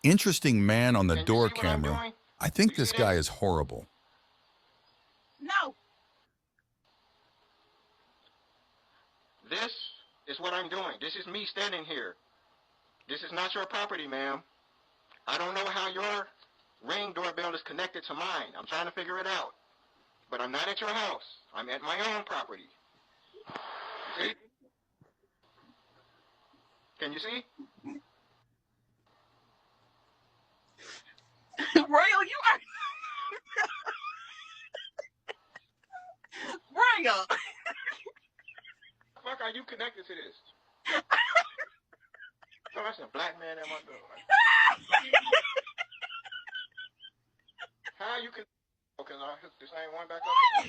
Interesting man on the Can you door see what I'm camera. doing? I Do think you this see guy this? is horrible. No. This is what I'm doing. This is me standing here. This is not your property, ma'am. I don't know how your Ring doorbell is connected to mine. I'm trying to figure it out. But I'm not at your house. I'm at my own property. You see? Can you see? Royal, you are Royal. Fuck are you connected to this? Oh, that's a black man at my door. How you can? Because I the same one back up.